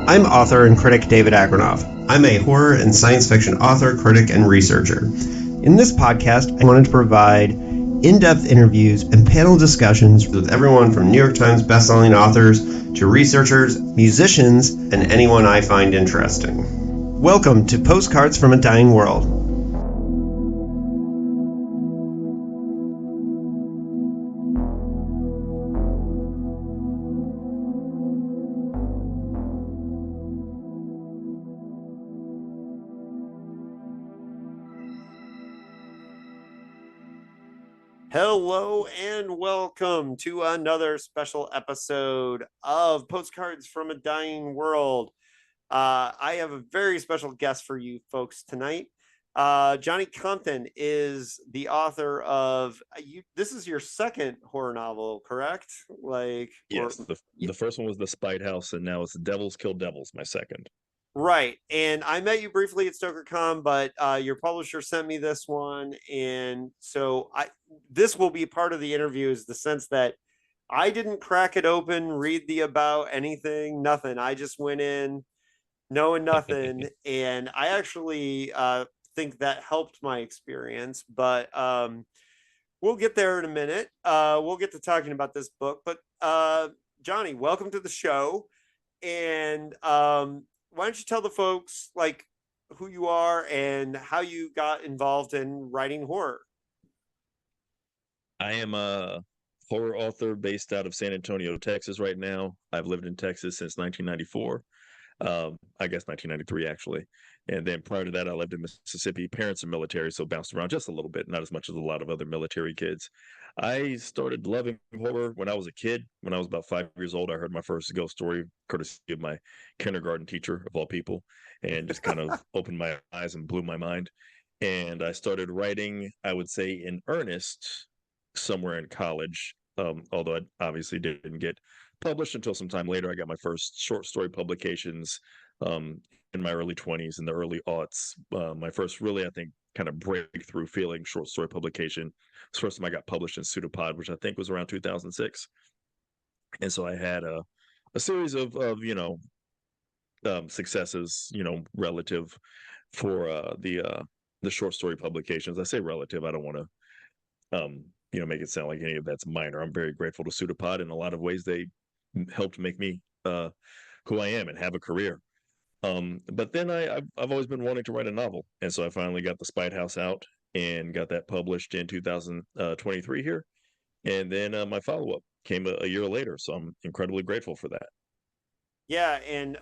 I'm author and critic David Agranoff. I'm a horror and science fiction author, critic, and researcher. In this podcast, I wanted to provide in-depth interviews and panel discussions with everyone from New York Times bestselling authors to researchers, musicians, and anyone I find interesting. Welcome to Postcards from a Dying World. Hello and welcome to another special episode of Postcards from a Dying World. I have a very special guest for you folks tonight. Johnny Compton is the author of this is your second horror novel, correct? Yes, the first one was The Spite House, and now it's Devils Kill Devils, my second. Right. And I met you briefly at StokerCon, but your publisher sent me this one. And so this will be part of the interview, is the sense that I didn't crack it open, read the about, anything, nothing. I just went in knowing nothing. And I actually think that helped my experience. But we'll get there in a minute. We'll get to talking about this book. But Johnny, welcome to the show. And why don't you tell the folks who you are and how you got involved in writing horror? I am a horror author based out of San Antonio, Texas right now. I've lived in Texas since 1994. I guess 1993 actually. And then prior to that, I lived in Mississippi. Parents are military, so bounced around just a little bit, not as much as a lot of other military kids. I started loving horror when I was a kid. When I was about 5 years old, I heard my first ghost story, courtesy of my kindergarten teacher, of all people, and just kind of opened my eyes and blew my mind. And I started writing, I would say, in earnest somewhere in college, although I obviously didn't get published until some time later. I got my first short story publications in my early 20s, in the early aughts. My first really, I think, kind of breakthrough feeling short story publication was the first time I got published in Pseudopod, which I think was around 2006. And so I had a series of successes, relative for the short story publications. I say relative. I don't want to make it sound like any of that's minor. I'm very grateful to Pseudopod. In a lot of ways, they helped make me who I am and have a career. But then I've always been wanting to write a novel, and so I finally got The Spite House out and got that published in 2023 here. And then my follow-up came a year later, so I'm incredibly grateful for that. Yeah, and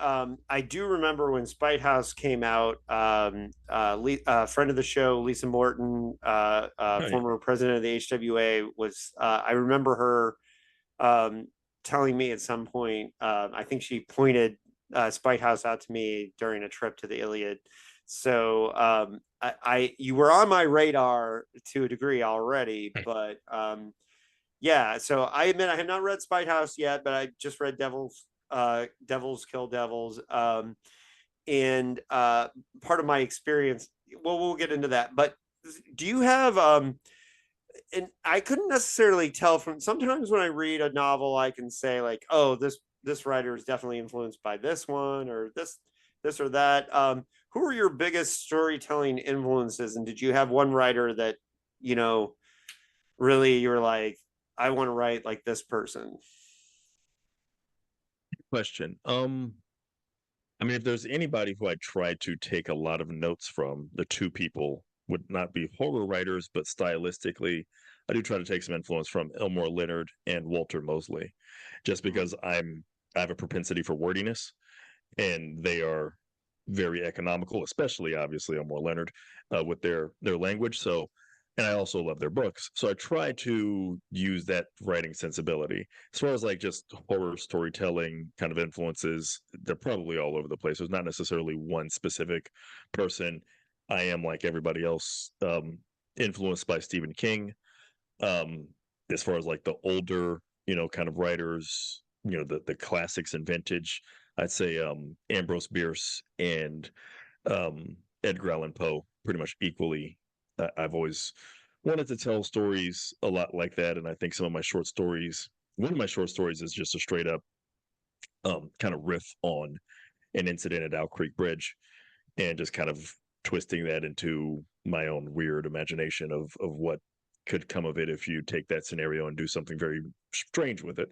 I do remember when Spite House came out. Friend of the show, Lisa Morton, Oh, yeah. former president of the HWA, was. I remember her telling me at some point. I think she pointed Spite House out to me during a trip to the Iliad. So you were on my radar to a degree already, but yeah. So I admit I have not read Spite House yet, but I just read Devils Kill Devils. And part of my experience, well, we'll get into that. But do you have and I couldn't necessarily tell from sometimes when I read a novel, I can say like, oh, this writer is definitely influenced by this one or this or that. Who are your biggest storytelling influences, and did you have one writer that really you were like, I want to write like this person? Question. I mean, if there's anybody who I tried to take a lot of notes from, the two people would not be horror writers, but stylistically, I do try to take some influence from Elmore Leonard and Walter Mosley, just because I have a propensity for wordiness, and they are very economical, especially obviously Elmore Leonard with their language. So, and I also love their books. So I try to use that writing sensibility. As far as like just horror storytelling kind of influences, they're probably all over the place. There's not necessarily one specific person. I am like everybody else, influenced by Stephen King. Um, as far as like the older, kind of writers, the classics and vintage, I'd say Ambrose Bierce and Edgar Allan Poe pretty much equally. I've always wanted to tell stories a lot like that, and I think some of my short stories. One of my short stories is just a straight up kind of riff on an incident at Owl Creek Bridge, and just kind of twisting that into my own weird imagination of what could come of it if you take that scenario and do something very strange with it.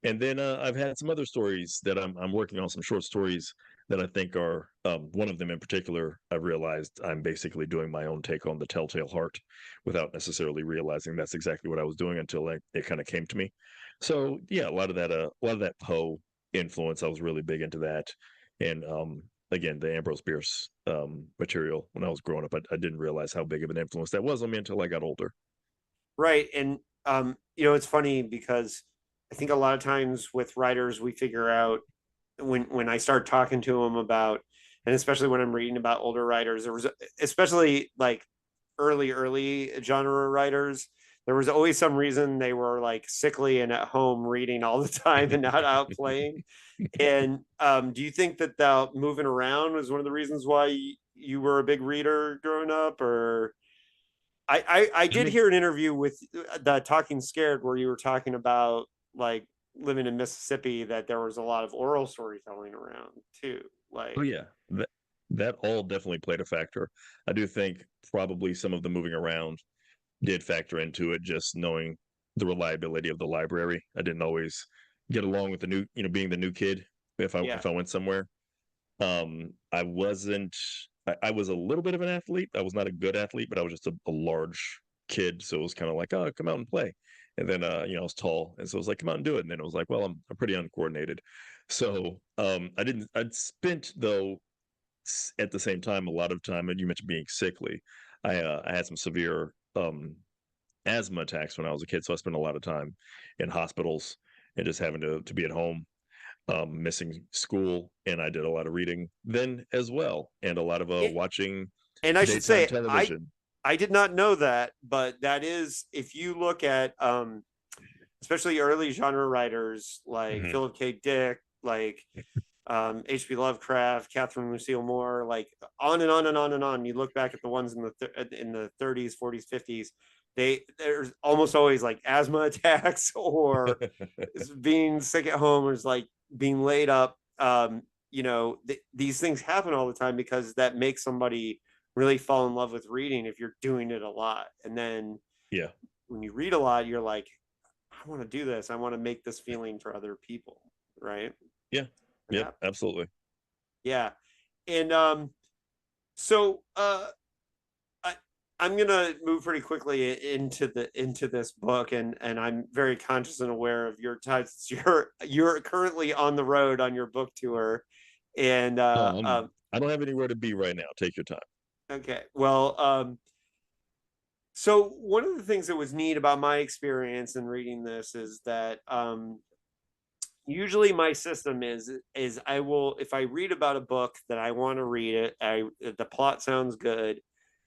And then I've had some other stories that I'm working on, some short stories that I think are one of them in particular. I've realized I'm basically doing my own take on the Telltale Heart without necessarily realizing that's exactly what I was doing until it kind of came to me. So yeah, a lot of that Poe influence. I was really big into that, and again, the Ambrose Bierce material when I was growing up, I didn't realize how big of an influence that was on me until I got older. Right. And it's funny because I think a lot of times with writers we figure out when I start talking to them about, and especially when I'm reading about older writers, there was especially like early genre writers, there was always some reason they were like sickly and at home reading all the time and not out playing. And do you think that the moving around was one of the reasons why you were a big reader growing up? Or I I did think hear an interview with the Talking Scared where you were talking about like living in Mississippi, that there was a lot of oral storytelling around too. Oh Like, yeah, that all definitely played a factor. I do think probably some of the moving around did factor into it, just knowing the reliability of the library. I didn't always get along with the new, being the new kid yeah, if I went somewhere. I wasn't. I was a little bit of an athlete. I was not a good athlete, but I was just a large kid, so it was kind of like, oh, come out and play. And then, I was tall, and so it was like, come out and do it. And then it was like, well, I'm pretty uncoordinated. So, I didn't. I'd spent though at the same time a lot of time, and you mentioned being sickly. I had some severe asthma attacks when I was a kid, so I spent a lot of time in hospitals and just having to be at home, missing school, and I did a lot of reading then as well, and a lot of it, watching and I should daytime say television. I did not know that, but that is, if you look at especially early genre writers like Hmm. Philip K. Dick, like H.P. Lovecraft, Catherine Lucille Moore, like on and on and on and on. You look back at the ones in the 30s, 40s, 50s. There's almost always like asthma attacks or being sick at home, or is like being laid up. These things happen all the time because that makes somebody really fall in love with reading if you're doing it a lot. And then Yeah. when you read a lot, you're like, I want to do this. I want to make this feeling for other people, right? Yeah. And Yep. that, Absolutely. yeah. And so I I'm gonna move pretty quickly into this book, and I'm very conscious and aware of your times. You're currently on the road on your book tour, and No, I don't have anywhere to be right now. Take your time. okay, well, so one of the things that was neat about my experience in reading this is that usually my system is I will, if I read about a book that I want to read it, the plot sounds good,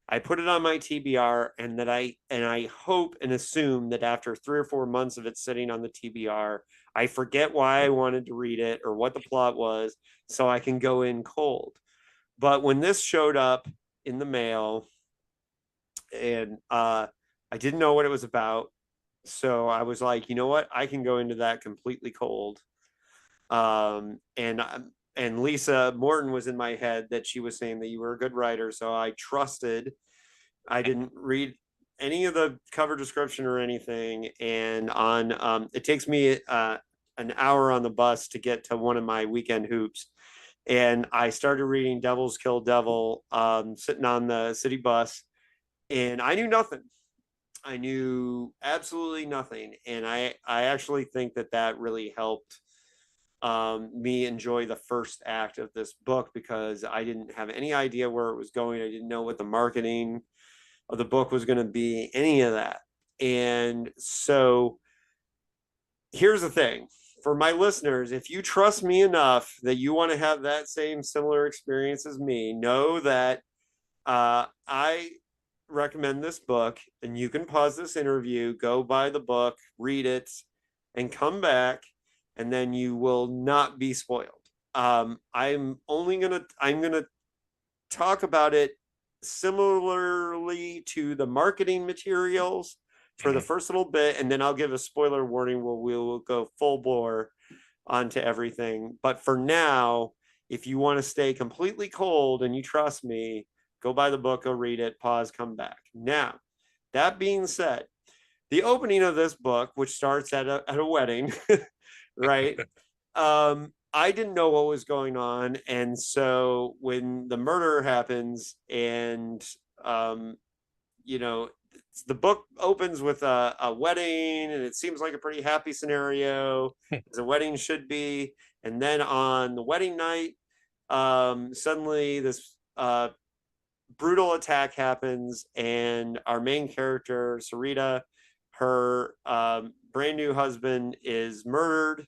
I put it on my TBR, and I hope and assume that after 3 or 4 months of it sitting on the TBR, I forget why I wanted to read it or what the plot was, so I can go in cold. But when this showed up in the mail, and I didn't know what it was about, so I was like, you know what, I can go into that completely cold. And Lisa Morton was in my head that she was saying that you were a good writer, so I trusted. I didn't read any of the cover description or anything. And on it takes me an hour on the bus to get to one of my weekend hoops. And I started reading Devil's Kill Devil, sitting on the city bus, and I knew nothing. I knew absolutely nothing, and I actually think that that really helped me enjoy the first act of this book, because I didn't have any idea where it was going. I didn't know what the marketing of the book was going to be, any of that. And so here's the thing for my listeners: if you trust me enough that you want to have that same similar experience as me, know that I recommend this book, and you can pause this interview, go buy the book, read it, and come back, and then you will not be spoiled. I'm gonna talk about it similarly to the marketing materials for the Mhm. first little bit, and then I'll give a spoiler warning where we will go full bore onto everything. But for now, If you want to stay completely cold and you trust me, go buy the book, go read it, pause, come back. Now, that being said, the opening of this book, which starts at a wedding, right? I didn't know what was going on. And so when the murder happens and, um, you know, the book opens with a wedding and it seems like a pretty happy scenario, as a wedding should be. And then on the wedding night, suddenly this brutal attack happens, and our main character, Sarita, her brand new husband is murdered.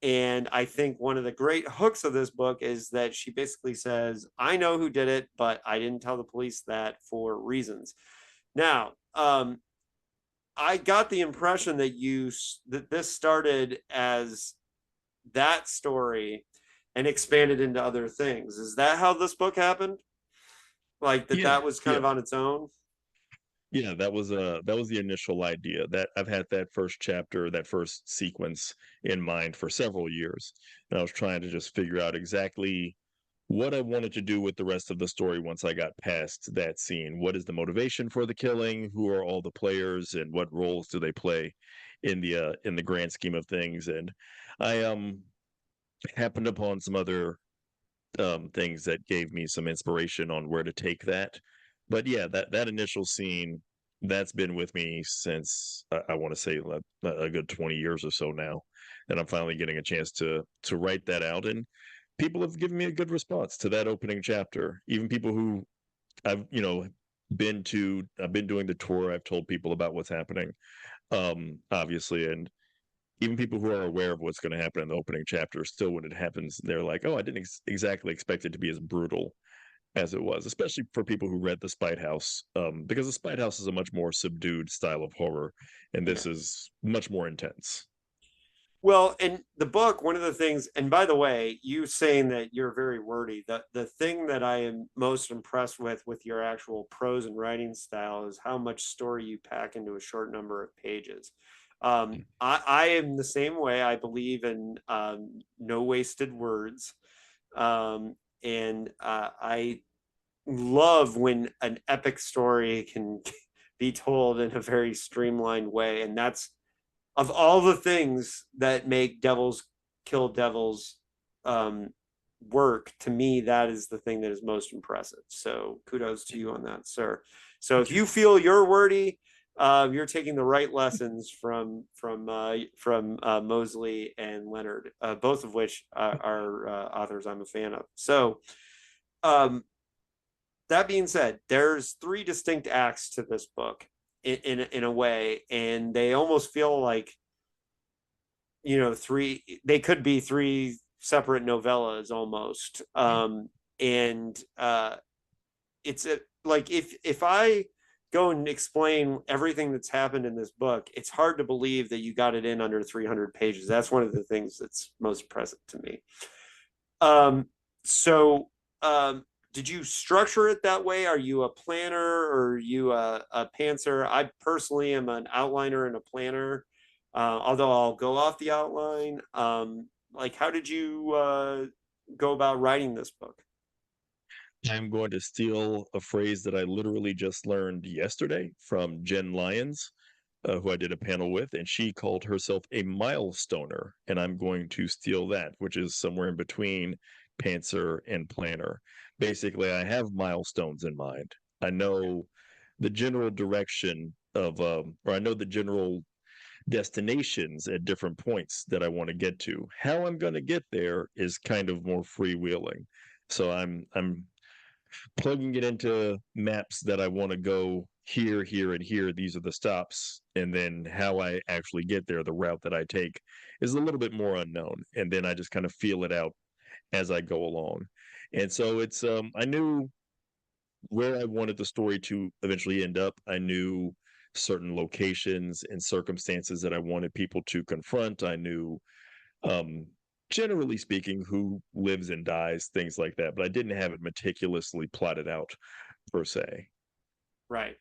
And I think one of the great hooks of this book is that she basically says, I know who did it, but I didn't tell the police that for reasons. Now, I got the impression that this started as that story and expanded into other things. Is that how this book happened? Like that Yeah, that was kind yeah. of on its own? Yeah, that was the initial idea. That I've had that first chapter, that first sequence in mind for several years. And I was trying to just figure out exactly what I wanted to do with the rest of the story once I got past that scene. What is the motivation for the killing? Who are all the players and what roles do they play in the grand scheme of things? And I happened upon some other things that gave me some inspiration on where to take that. But yeah, that initial scene that's been with me since I want to say a good 20 years or so now, and I'm finally getting a chance to write that out. And people have given me a good response to that opening chapter. Even people who I've I've been doing the tour. I've told people about what's happening, obviously, and even people who are aware of what's going to happen in the opening chapter, still when it happens, they're like, "Oh, I didn't exactly expect it to be as brutal as it was," especially for people who read The Spite House, because The Spite House is a much more subdued style of horror, and Yeah. this is much more intense. Well, in the book, one of the things, and by the way, you saying that you're very wordy, the thing that I am most impressed with your actual prose and writing style is how much story you pack into a short number of pages. I am the same way. I believe in no wasted words. And I love when an epic story can be told in a very streamlined way. And that's, of all the things that make Devils Kill Devils um, work, to me, that is the thing that is most impressive. So kudos to you on that, sir. So Thank if you. you feel you're wordy, you're taking the right lessons from Mosley and Leonard, both of which are authors I'm a fan of. So um, that being said, there's three distinct acts to this book in a way, and they almost feel like, three, they could be three separate novellas almost. And it's like, if I go and explain everything that's happened in this book, it's hard to believe that you got it in under 300 pages. That's one of the things that's most present to me. um so did you structure it that way? Are you a planner, or are you a pantser? I personally am an outliner and a planner, although I'll go off the outline. Like, how did you go about writing this book? I'm going to steal a phrase that I literally just learned yesterday from Jen Lyons, who I did a panel with, and she called herself a milestoner. And I'm going to steal that, which is somewhere in between pantser and planner. Basically, I have milestones in mind. I know the general direction of, or I know the general destinations at different points that I want to get to. How I'm going to get there is kind of more freewheeling. So I'm plugging it into maps that I want to go here, here, and here. These are the stops. And then how I actually get there, the route that I take, is a little bit more unknown. And then I just kind of feel it out as I go along. And so I knew where I wanted the story to eventually end up. I knew certain locations and circumstances that I wanted people to confront. I knew, um, generally speaking, who lives and dies, things like that. But I didn't have it meticulously plotted out per se. Right.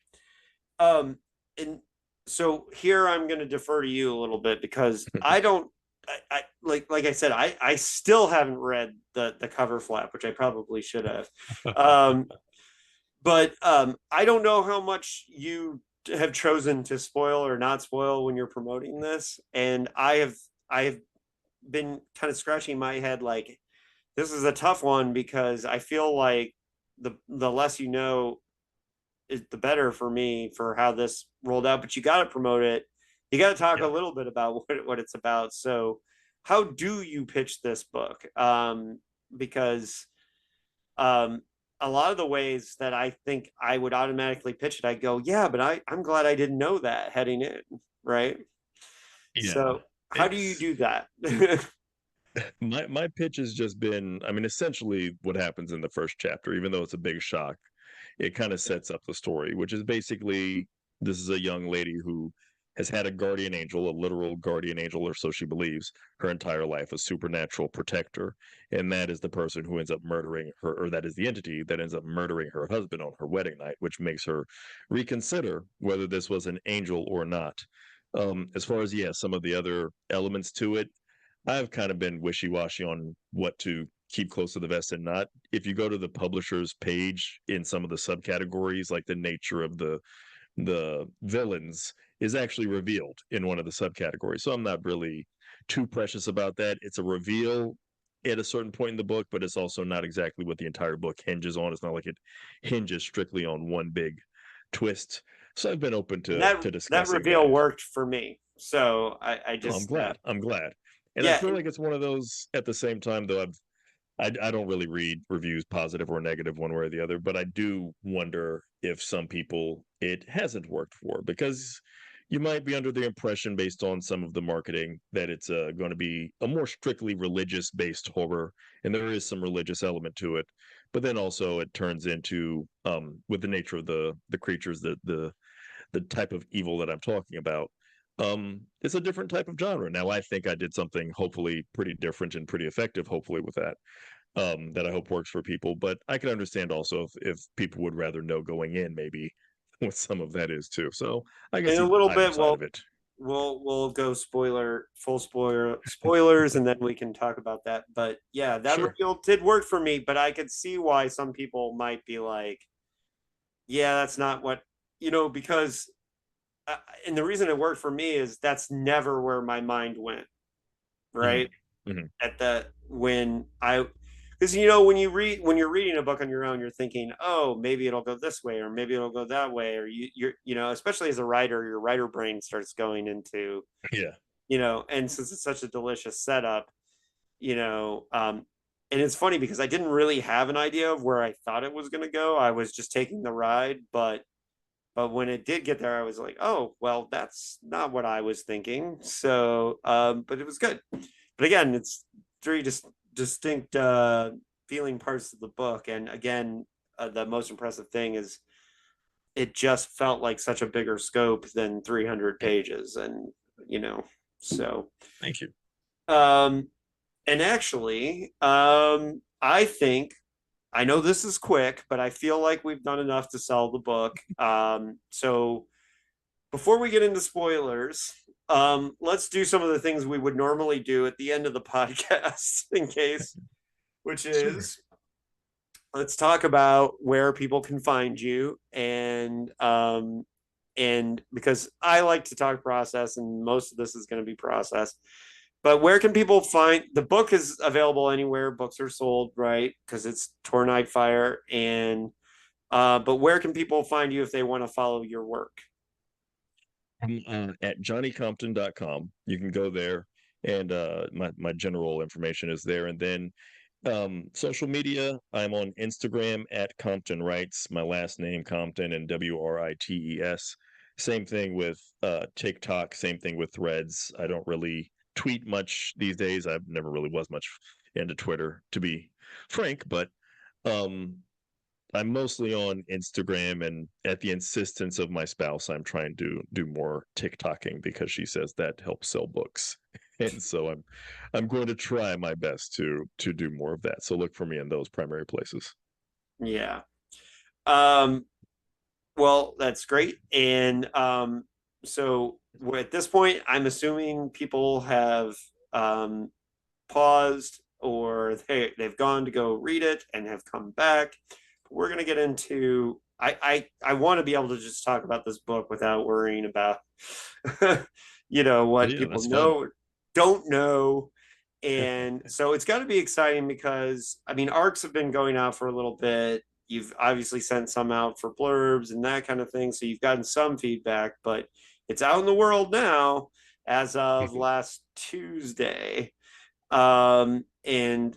And so here I'm going to defer to you a little bit, because I don't. like I said, I still haven't read the cover flap, which I probably should have. Um, but I don't know how much you have chosen to spoil or not spoil when you're promoting this, and I have been kind of scratching my head like this is a tough one because I feel like the less you know is the better for me for how this rolled out. But you got to promote it. You got to talk a Yeah. little bit about what it's about. So, how do you pitch this book? Because um, a lot of the ways that I think I would automatically pitch it, I go, yeah, but I'm glad I didn't know that heading in, right? Yeah. So, how do you It's do that? my pitch has just been, I mean, essentially what happens in the first chapter, even though it's a big shock, it kind of sets up the story, which is basically this is a young lady who has had a guardian angel, a literal guardian angel, or so she believes, her entire life, a supernatural protector. And that is the person who ends up murdering her, or that is the entity that ends up murdering her husband on her wedding night, which makes her reconsider whether this was an angel or not. As far as, yeah, some of the other elements to it, I've kind of been wishy-washy on what to keep close to the vest and not. If you go to the publisher's page in some of the subcategories, like the nature of the villains is actually revealed in one of the subcategories. So I'm not really too precious about that. It's a reveal at a certain point in the book, but it's also not exactly what the entire book hinges on. It's not like it hinges strictly on one big twist. So I've been open And to that discussing reveal that. worked for me. So I Oh, I'm just glad. I'm glad. And I yeah, feel like it's one of those at the same time, though I don't really read reviews positive or negative one way or the other, but I do wonder if some people it hasn't worked for because you might be under the impression based on some of the marketing that it's going to be a more strictly religious based horror, and there is some religious element to it, but then also it turns into with the nature of the creatures, the type of evil that I'm talking about. It's a different type of genre. Now, I think I did something hopefully pretty different and pretty effective, hopefully with that, that I hope works for people. But I can understand also if people would rather know going in, maybe what some of that is too. So I can in a see little either bit side of it. we'll go full spoilers and then we can talk about that. But yeah, that Sure. reveal did work for me, but I could see why some people might be like, yeah, that's not what because uh, and the reason it worked for me is that's never where my mind went, right? Mm-hmm. Mm-hmm. At the when I because when you're reading a book on your own, you're thinking, oh, maybe it'll go this way or maybe it'll go that way, or you're especially as a writer, your writer brain starts going into Yeah. and since it's such a delicious setup, you know, and it's funny because I didn't really have an idea of where I thought it was going to go. I was just taking the ride, but when it did get there, I was like, oh, well, that's not what I was thinking. So, but it was good. But again, it's three distinct feeling parts of the book. And again, the most impressive thing is it just felt like such a bigger scope than 300 Mm. pages. And, you know, so, Thank you. um, and actually, I think I know this is quick, but I feel like we've done enough to sell the book. So before we get into spoilers, let's do some of the things we would normally do at the end of the podcast, in case, which Sure. is let's talk about where people can find you and because I like to talk process and most of this is going to be process. But where can people find the book is available anywhere books are sold, right? Because it's Tor Nightfire and but where can people find you if they want to follow your work? I'm at johnnycompton.com. You can go there, and my general information is there. And then social media, I'm on Instagram at Compton Writes, my last name Compton and WRITES. Same thing with TikTok, same thing with Threads. I don't really tweet much these days. I never really was much into Twitter, to be frank, but um I'm mostly on Instagram, and at the insistence of my spouse, I'm trying to do more TikToking because she says that helps sell books. And so I'm going to try my best to do more of that. So look for me in those primary places. Yeah. Um, well, that's great. And so at this point, I'm assuming people have um, paused or they've gone to go read it and have come back. We're going to get into I want to be able to just talk about this book without worrying about Well, what yeah, people that's fun. know don't know. And so it's got to be exciting because I mean arcs have been going out for a little bit. You've obviously sent some out for blurbs and that kind of thing, so you've gotten some feedback, but it's out in the world now as of last Tuesday. And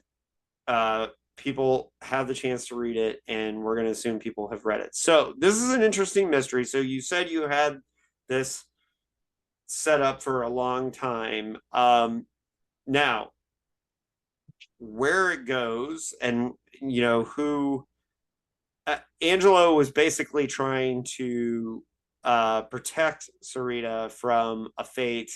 uh, people have the chance to read it, and we're going to assume people have read it. So this is an interesting mystery. So you said you had this set up for a long time. Now, where it goes, and who Angelo was basically trying to protect Sarita from a fate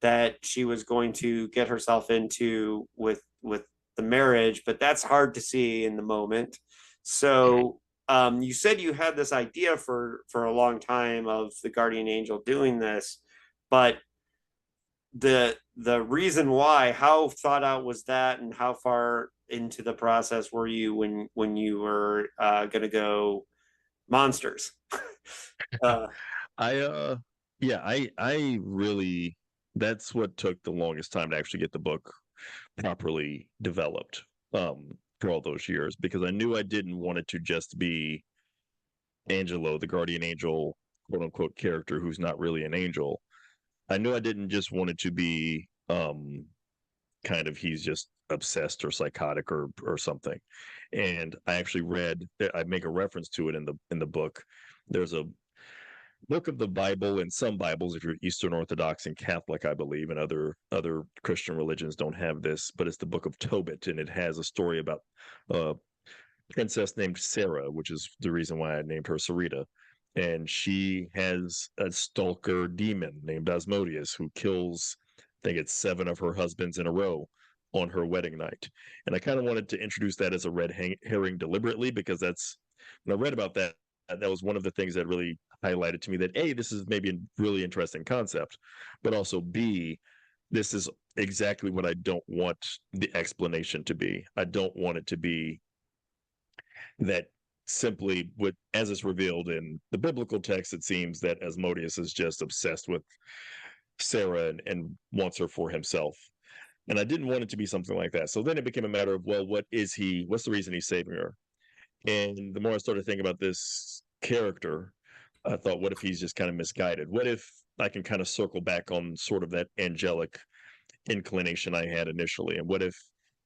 that she was going to get herself into with the marriage, but that's hard to see in the moment. So you said you had this idea for a long time of the guardian angel doing this, but the reason why, how thought out was that, and how far into the process were you when you were going to go monsters? uh, I yeah, I really, that's what took the longest time to actually get the book properly developed for all those years, because I knew I didn't want it to just be Angelo, the guardian angel, quote unquote character who's not really an angel. I knew I didn't just want it to be kind of he's just obsessed or psychotic or something. And I actually read, I make a reference to it in the book. There's a book of the Bible in some Bibles, if you're Eastern Orthodox and Catholic, I believe, and other Christian religions don't have this, but it's the book of Tobit, and it has a story about a princess named Sarah, which is the reason why I named her Sarita. And she has a stalker demon named Asmodeus who kills, I think it's 7 of her husbands in a row on her wedding night. And I kind of wanted to introduce that as a red herring deliberately, because that's, when I read about that, that was one of the things that really highlighted to me that A, this is maybe a really interesting concept, but also B, this is exactly what I don't want the explanation to be. I don't want it to be that simply, what, as is revealed in the biblical text, it seems that Asmodeus is just obsessed with Sarah and wants her for himself. And I didn't want it to be something like that. So then it became a matter of, well, what's the reason he's saving her? And the more I started thinking about this character, I thought, what if he's just kind of misguided? What if I can kind of circle back on sort of that angelic inclination I had initially? And what if,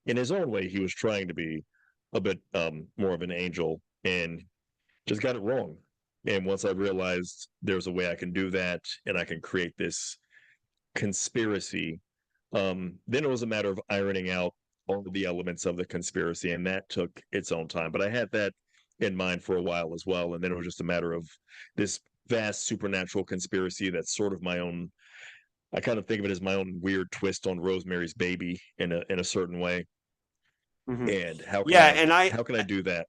in his own way, he was trying to be a bit more of an angel and just got it wrong? And once I realized there's a way I can do that and I can create this conspiracy, then it was a matter of ironing out all of the elements of the conspiracy, and that took its own time. But I had that in mind for a while as well, and then it was just a matter of this vast supernatural conspiracy that's sort of my own. I kind of think of it as my own weird twist on Rosemary's Baby in a certain way. mhm. And how can Yeah, I how can I do that?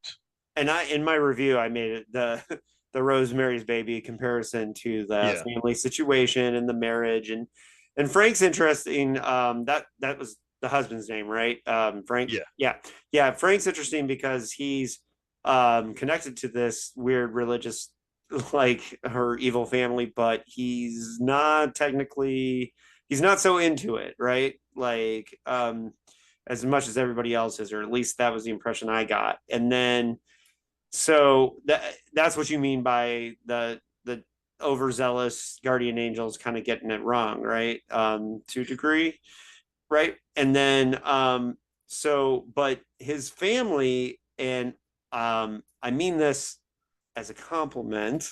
in my review I made it the Rosemary's Baby comparison to the Yeah, family situation and the marriage, and Frank's interesting. That was the husband's name, right? Frank. yeah. Yeah, yeah. Frank's interesting because he's connected to this weird religious, like her evil family, but he's not so into it, right? Like as much as everybody else is, or at least that was the impression I got. And then so that's what you mean by the overzealous guardian angels kind of getting it wrong, right? To a degree, right? And then so but his family, and I mean this as a compliment,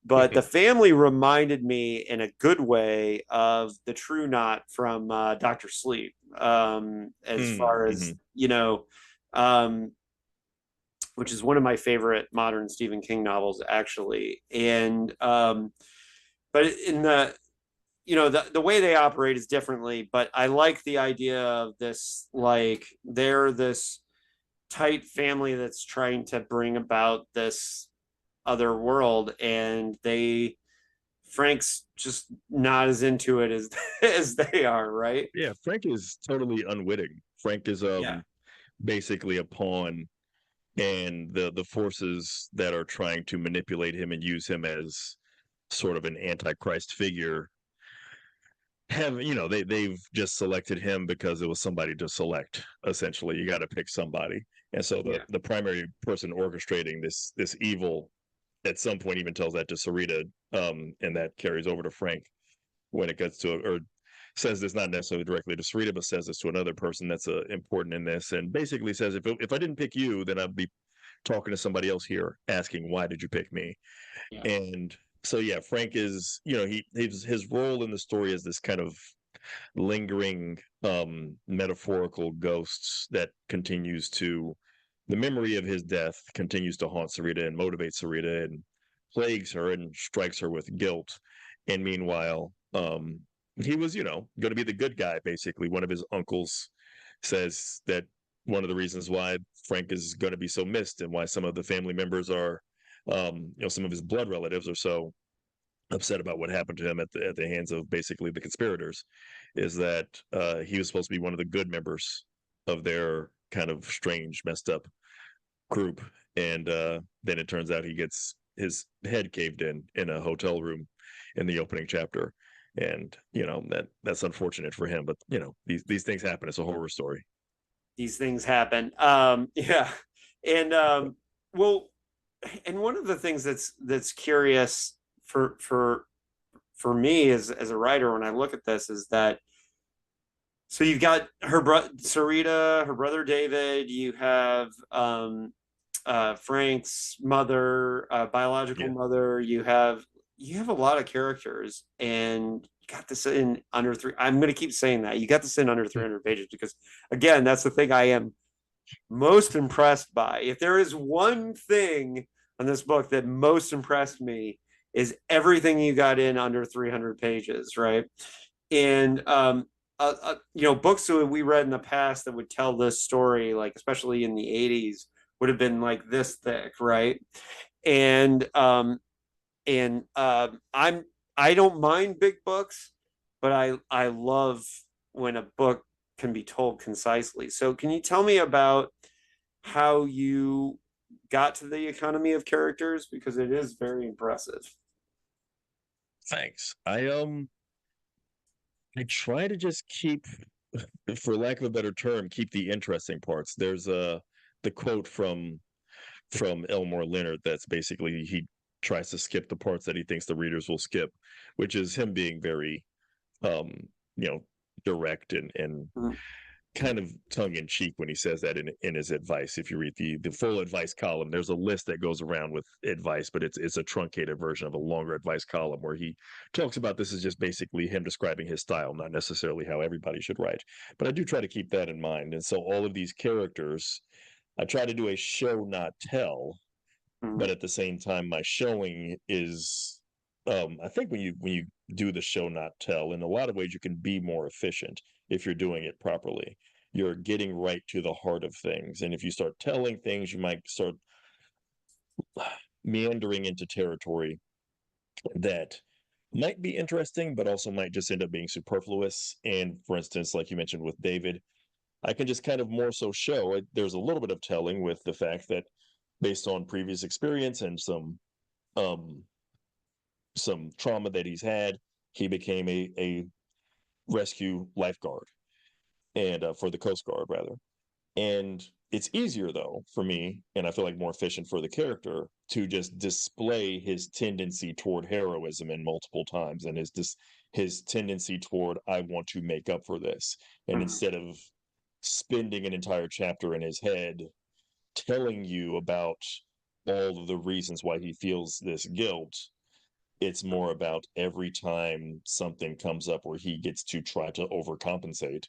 but the family reminded me in a good way of the True Knot from Doctor Sleep, as far as Mm-hmm. um, which is one of my favorite modern Stephen King novels, actually. And but in the way they operate is differently, but I like the idea of this, like they're this tight family that's trying to bring about this other world, and they Frank's just not as into it as as they are, right? Yeah, Frank is totally unwitting. Frank is Yeah. basically a pawn, and the forces that are trying to manipulate him and use him as sort of an antichrist figure have, they've just selected him because it was somebody to select. Essentially, you got to pick somebody, and so the Yeah. the primary person orchestrating this evil at some point even tells that to Sarita, and that carries over to Frank when it gets to, or says this not necessarily directly to Sarita, but says this to another person that's important in this, and basically says, if I didn't pick you, then I'd be talking to somebody else here, asking why did you pick me? Yeah. And so yeah, Frank is, his role in the story is this kind of lingering metaphorical ghosts that continues to, the memory of his death continues to haunt Sarita and motivate Sarita and plagues her and strikes her with guilt. And meanwhile, he was, going to be the good guy. Basically, one of his uncles says that one of the reasons why Frank is going to be so missed and why some of the family members are, some of his blood relatives are so upset about what happened to him at the hands of basically the conspirators, is that he was supposed to be one of the good members of their kind of strange, messed up group, and then it turns out he gets his head caved in a hotel room in the opening chapter, and that's unfortunate for him, but these things happen. It's a horror story. These things happen. Yeah. And well, and one of the things that's curious for me as a writer when I look at this is that so you've got her Sarita, her brother David, you have Frank's mother, biological Yeah. mother, you have a lot of characters, and you got this in under three. I'm going to keep saying that you got this in under 300 pages because, again, that's the thing I am most impressed by. If there is one thing on this book that most impressed me, is everything you got in under 300 pages, right? And books that we read in the past that would tell this story, like especially in the 80s, would have been like this thick, right? And I don't mind big books, but I love when a book can be told concisely. So can you tell me about how you got to the economy of characters, because it is very impressive. Thanks. I try to just keep, for lack of a better term, keep the interesting parts. There's the quote from Elmore Leonard that's basically he tries to skip the parts that he thinks the readers will skip, which is him being very um, you know, direct and Mm. kind of tongue in cheek when he says that in his advice. If you read the full advice column, there's a list that goes around with advice, but it's a truncated version of a longer advice column where he talks about this is just basically him describing his style, not necessarily how everybody should write. But I do try to keep that in mind. And so all of these characters, I try to do a show not tell, Mm. but at the same time my showing is I think when you do the show not tell, in a lot of ways you can be more efficient if you're doing it properly. You're getting right to the heart of things, and if you start telling things, you might start meandering into territory that might be interesting but also might just end up being superfluous. And for instance, like you mentioned with David, I can just kind of more so show it. There's a little bit of telling with the fact that based on previous experience and um some trauma that he's had, he became a rescue lifeguard, and for the Coast Guard rather. And it's easier though for me, and I feel like more efficient for the character to just display his tendency toward heroism in multiple times, and his tendency toward I want to make up for this, and Mm. instead of spending an entire chapter in his head telling you about all of the reasons why he feels this guilt, it's more about every time something comes up where he gets to try to overcompensate,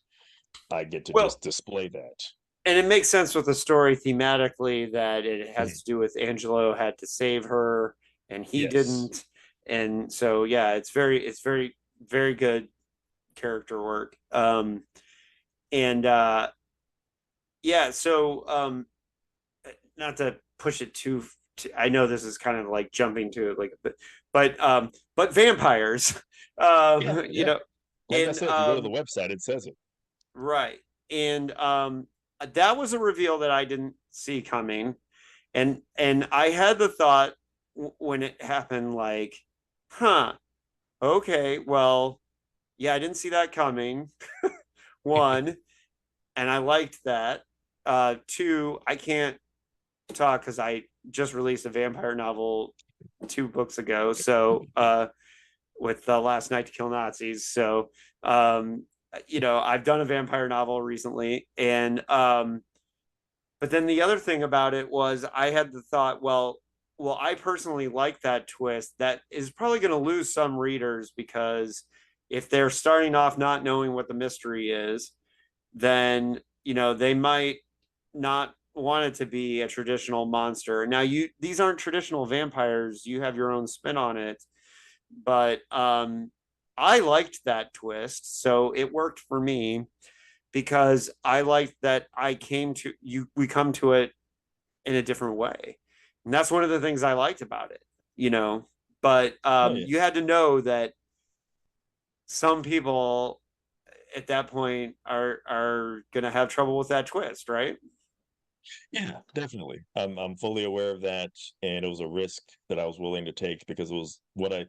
I get to Well, just display that. and it makes sense with the story thematically that it has Mhm. to do with Angelo had to save her and he Yes. didn't. And so yeah, it's very very good character work. And yeah, so not to push it too I know this is kind of like jumping to it like, but vampires. Yeah, You yeah. know, Like I and said, if you go to the website, it says it. right. And that was a reveal that I didn't see coming. And I had the thought when it happened, like, huh, okay, well, yeah, I didn't see that coming. One, and I liked that. Two, I can't talk because I just released a vampire novel 2 books ago. So with the Last Night to Kill Nazis. So I've done a vampire novel recently, and but then the other thing about it was I had the thought, well, I personally like that twist. That is probably going to lose some readers because if they're starting off not knowing what the mystery is, then they might not want it to be a traditional monster. Now, these aren't traditional vampires. You have your own spin on it, but I liked that twist, so it worked for me because I liked that we come to it in a different way. And that's one of the things I liked about it. But Oh yeah. you had to know that some people at that point are gonna have trouble with that twist, right? Yeah, definitely. I'm fully aware of that, and it was a risk that I was willing to take because it was what I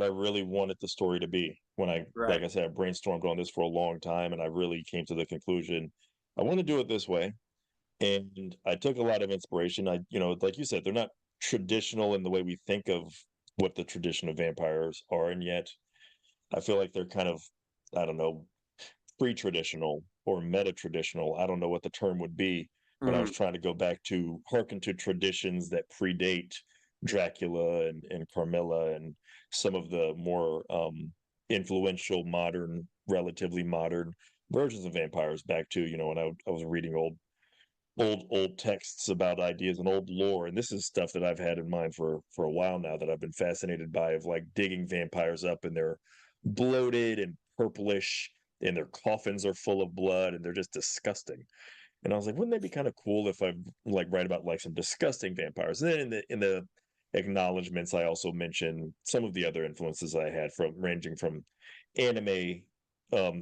really wanted the story to be. When I, like Right. I said, I brainstormed on this for a long time, and I really came to the conclusion I want to do it this way. And I took a lot of inspiration. Like you said, they're not traditional in the way we think of what the tradition of vampires are, and yet I feel like they're kind of, I don't know, pre-traditional or meta-traditional. I don't know what the term would be, but I was Mm, trying to go back to hearken to traditions that predate Dracula and Carmilla and some of the more influential modern, relatively modern versions of vampires back to, when I was reading old texts about ideas and old lore, and this is stuff that I've had in mind for a while now that I've been fascinated by, of like digging vampires up, and they're bloated and purplish, and their coffins are full of blood, and they're just disgusting. And I was like, wouldn't that be kind of cool if I like write about like some disgusting vampires? And then in the acknowledgments, I also mentioned some of the other influences I had, from ranging from anime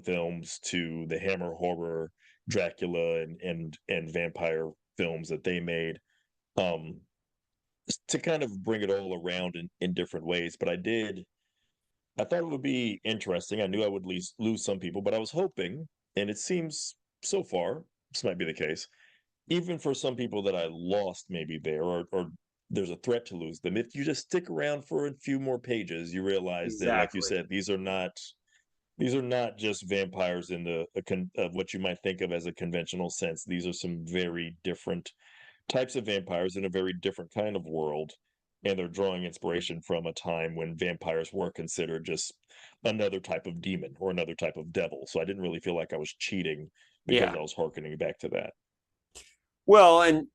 films to the Hammer horror, Dracula, and vampire films that they made, um, to kind of bring it all around in different ways. But I thought it would be interesting. I knew I would lose some people, but I was hoping, and it seems so far this might be the case, even for some people that I lost maybe there, or there's a threat to lose them. If you just stick around for a few more pages, you realize that, like you exactly. said, these are not just vampires in of what you might think of as a conventional sense. These are some very different types of vampires in a very different kind of world, and they're drawing inspiration from a time when vampires were considered just another type of demon or another type of devil. So I didn't really feel like I was cheating because Yeah. I was harkening back to that. Well, and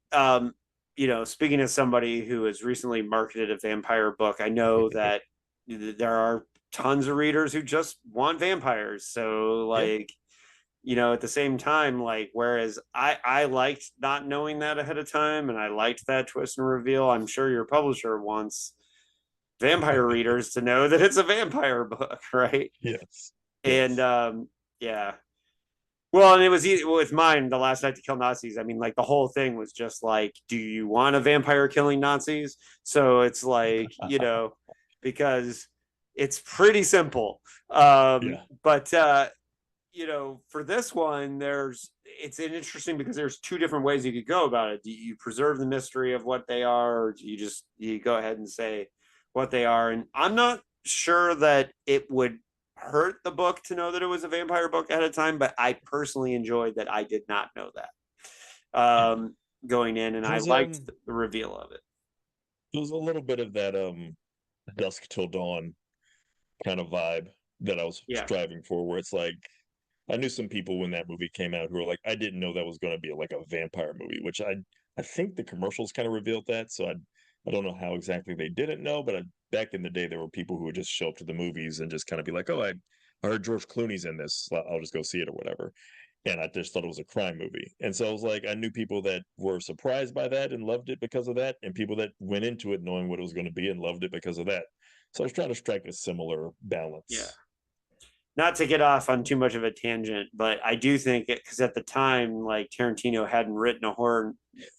speaking as somebody who has recently marketed a vampire book, I know that there are tons of readers who just want vampires. So, Yeah. like, at the same time, like, whereas I liked not knowing that ahead of time, and I liked that twist and reveal. I'm sure your publisher wants vampire readers to know that it's a vampire book, right? Yes. And Yes. yeah. Well, and it was with mine, The Last Night to Kill Nazis. I mean, like, the whole thing was just like, do you want a vampire killing Nazis? So it's like, because it's pretty simple. Yeah. But for this one, it's an interesting because there's 2 different ways you could go about it. Do you preserve the mystery of what they are, or do you go ahead and say what they are? And I'm not sure that it would hurt the book to know that it was a vampire book at a time, but I personally enjoyed that I did not know that Yeah. going in, and It I was liked the reveal of it. it was a little bit of that dusk till dawn kind of vibe that I was Yeah. striving for, where it's like I knew some people when that movie came out who were like, I didn't know that was going to be like a vampire movie, which I think the commercials kind of revealed that. So I don't know how exactly they didn't know, but back in the day, there were people who would just show up to the movies and just kind of be like, oh, I heard George Clooney's in this. I'll just go see it or whatever. And I just thought it was a crime movie. And so I was like, I knew people that were surprised by that and loved it because of that, and people that went into it knowing what it was going to be and loved it because of that. So I was trying to strike a similar Yeah. balance. Not to get off on too much of a tangent, but I do think it because at the time, like Tarantino hadn't written a horror,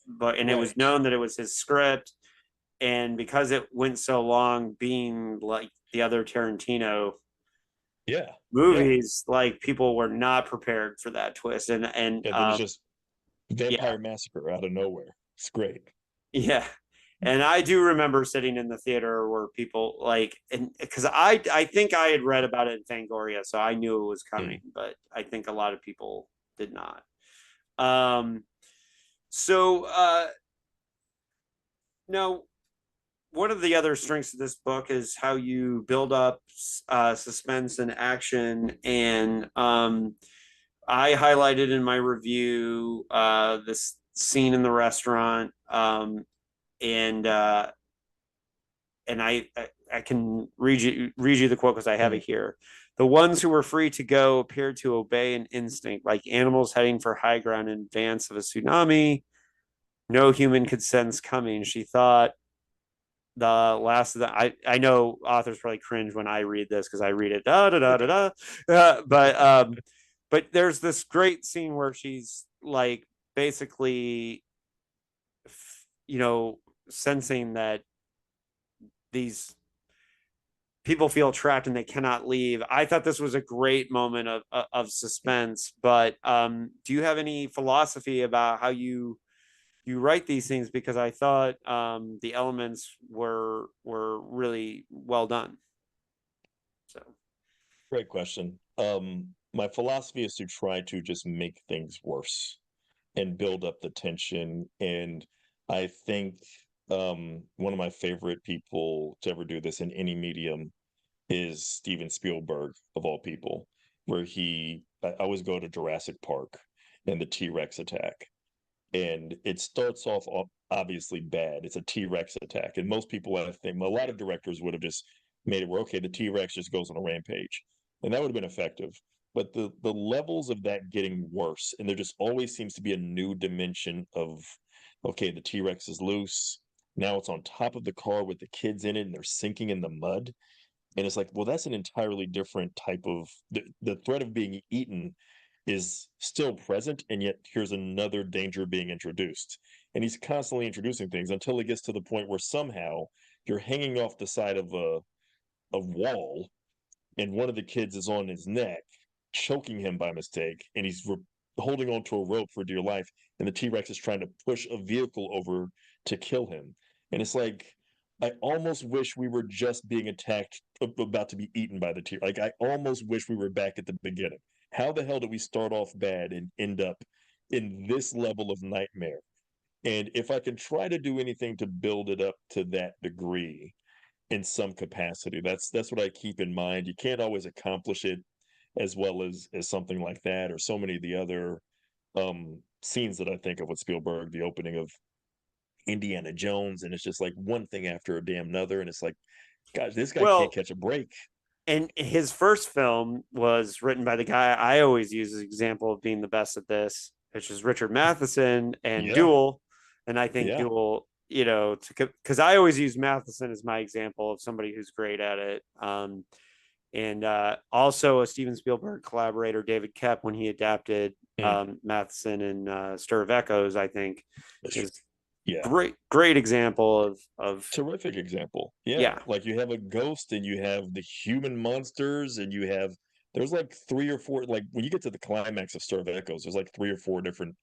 but and it was Right. known that it was his script, and because it went so long, being like the other Tarantino Yeah. Yeah. movies, like people were not prepared for that twist, and And then it's just yeah, Vampire Massacre out of nowhere. It's great. yeah. And I do remember sitting in the theater where people like, and because I think I had read about it in Fangoria, so I knew it was coming, Mm. but I think a lot of people did not. Um, so now one of the other strengths of this book is how you build up suspense and action, and I highlighted in my review this scene in the restaurant, and I can read you the quote because I have Mm. it here. The ones who were free to go appeared to obey an instinct, like animals heading for high ground in advance of a tsunami. No human could sense coming. She thought the last of the I know authors probably cringe when I read this because I read it da da da da Okay. da, but there's this great scene where she's like basically you know sensing that these people feel trapped and they cannot leave. I thought this was a great moment of suspense. But do you have any philosophy about how you write these things? Because I thought the elements were really well done. So Great question. My philosophy is to try to just make things worse and build up the tension. And I think one of my favorite people to ever do this in any medium is Steven Spielberg, of all people, where I always go to Jurassic Park and the T-Rex attack. And it starts off obviously bad. It's a T-Rex attack. And most people, I think, a lot of directors would have just made it where, okay, the T-Rex just goes on a rampage. And that would have been effective. But the levels of that getting worse, and there just always seems to be a new dimension of, okay, the T-Rex is loose. Now it's on top of the car with the kids in it, and they're sinking in the mud. And it's like, well, that's an entirely different type of the threat of being eaten is still present, and yet here's another danger being introduced. And he's constantly introducing things until it gets to the point where somehow you're hanging off the side of a wall, and one of the kids is on his neck, choking him by mistake, and he's holding onto a rope for dear life, and the T-Rex is trying to push a vehicle over to kill him. And it's like, I almost wish we were just being attacked, about to be eaten by the T. Like I almost wish we were back at the beginning. How the hell did we start off bad and end up in this level of nightmare? And if I can try to do anything to build it up to that degree in some capacity, that's what I keep in mind. You can't always accomplish it as well as something like that, or so many of the other scenes that I think of with Spielberg, the opening of Indiana Jones, and it's just like one thing after a damn another, and it's like, God, this guy can't well, catch a break. and his first film was written by the guy I always use as an example of being the best at this, which is Richard Matheson and Yeah, Duel. And I think yeah. Duel, because I always use Matheson as my example of somebody who's great at it. And also a Steven Spielberg collaborator, David Koepp, when he adapted Mm. Matheson and Stir of Echoes, I think is Yeah, great example of terrific example. Yeah, yeah, like you have a ghost and you have the human monsters and you have there's like three or four, like when you get to the climax of Stir of Echoes, there's like three or four different,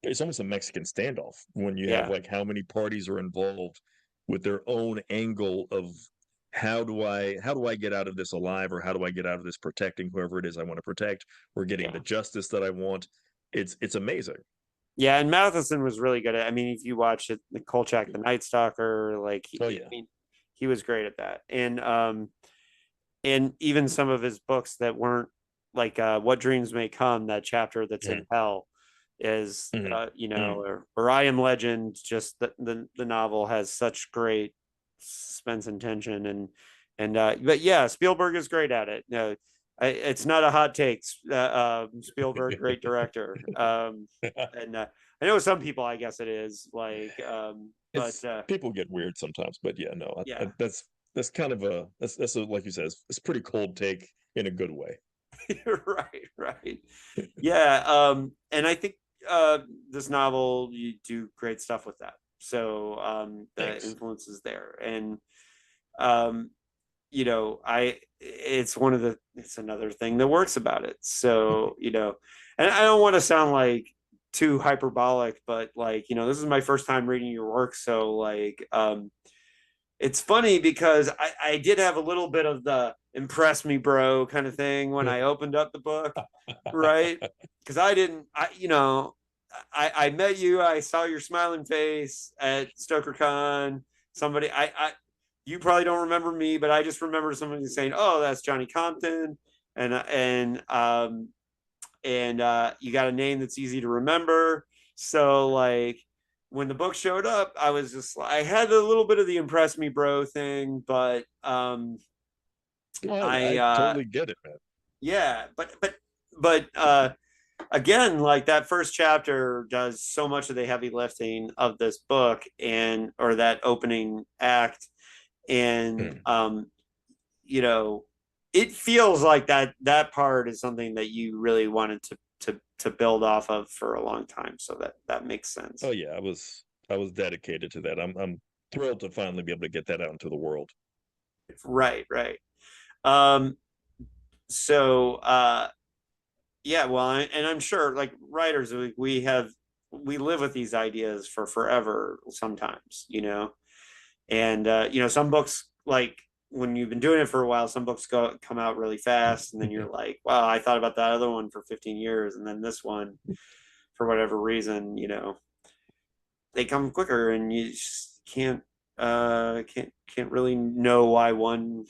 it's almost a Mexican standoff when you have yeah, like how many parties are involved with their own angle of how do I get out of this alive, or how do I get out of this protecting whoever it is I want to protect, or getting yeah. the justice that I want. It's amazing. Yeah, and Matheson was really good at. I mean, if you watch it, the Kolchak, the Night Stalker, like Oh I yeah. mean, he was great at that. And even some of his books that weren't like What Dreams May Come, that chapter that's in Mm-hmm. Hell is Mm-hmm. or I Am Legend. Just the novel has such great suspense and tension, and but yeah, Spielberg is great at it. It's not a hot take. Spielberg, great director. And I know some people, I guess it is like, but It's people get weird sometimes, but yeah, no, yeah, that's that's kind of a that's a, like you said, it's a pretty cold take in a good way. Right, right. Yeah, and I think this novel, you do great stuff with that. So the Thanks. influence is there, and um, it's one of the it's another thing that works about it. So and I don't want to sound like too hyperbolic, but like this is my first time reading your work, so like it's funny because I did have a little bit of the impress me bro kind of thing when I opened up the book, right? Because I didn't, I met you, I saw your smiling face at StokerCon. Somebody, you probably don't remember me, but I just remember somebody saying, "Oh, that's Johnny Compton," and you got a name that's easy to remember. So like when the book showed up, I was just I had a little bit of the impress me bro thing, but Oh, I I totally get it, man. yeah, but again, like that first chapter does so much of the heavy lifting of this book and or that opening act, and Hmm. you know it feels like that part is something that you really wanted to build off of for a long time, so that makes Oh sense. yeah, I was dedicated to that. I'm thrilled to finally be able to get that out into the world. Right, right. um so yeah, well, and I'm sure like writers, we live with these ideas for forever sometimes, and some books, like when you've been doing it for a while, some books come out really fast, and then you're like, wow, I thought about that other one for 15 years, and then this one, for whatever reason, they come quicker, and you just can't really know why one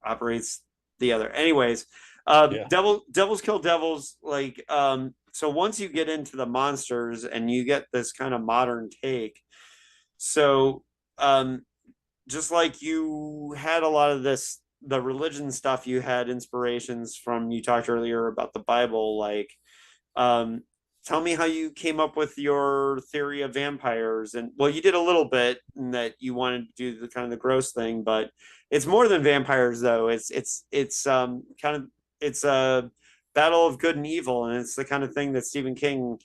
operates the other. Anyways, Yeah. devils kill devils. Like, so once you get into the monsters and you get this kind of modern take, so um, just like you had a lot of the religion stuff, you had inspirations from, you talked earlier about the Bible, like um tell me how you came up with your theory of vampires. And well, you did a little bit in that you wanted to do the kind of the gross thing, but it's more than vampires though. It's kind of it's a battle of good and evil, and it's the kind of thing that Stephen King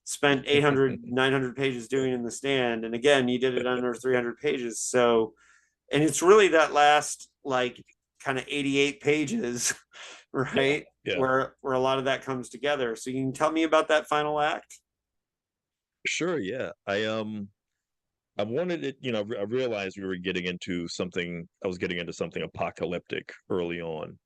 spent 800 900 pages doing in The Stand, and again you did it under 300 pages. So, and it's really that last like kind of 88 pages Yeah. right, Yeah. where a lot of that comes together. So you can tell me about that final act. Sure, yeah. I wanted it, I realized we were getting into something I was getting into something apocalyptic early on.